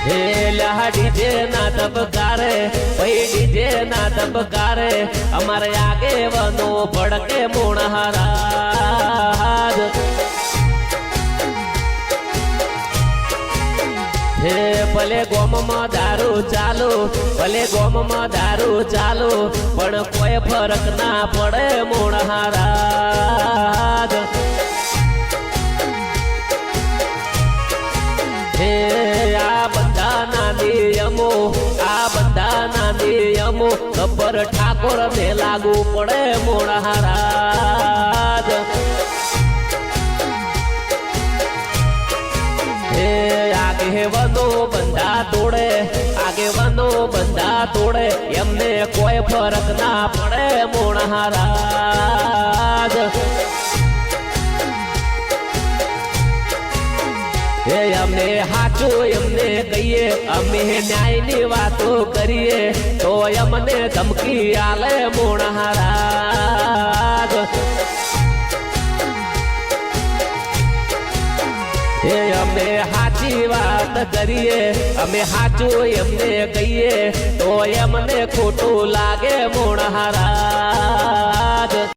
હે લહા ડીજે ના ધબકારે ભાઈ ડીજે ના ધબકારે અમારે આગે વનો ભડકે મોણહારાજ હે ભલે ગોમમાં દારૂ ચાલુ ભલે ગોમમાં દારૂ ચાલુ પણ કોઈ ફરક ના પડે મોણહારાજ હે આ બંધાના નિયમો ગબ્બર ઠાકોર ને લાગુ પડે મોણહારાજ હે આગેવાનો બંધા તોડે એમને કોઈ ફરક ના પડે મોણહારાજ હે અમે હાચું એમને કહીએ અમે ન્યાયની વાતો કરીએ તો અમને ધમકી આલે મોણહારાજ હે અમે હાચી વાત કરીએ અમે હાચું એમને કહીએ તો એમને ખોટું લાગે મોણહારાજ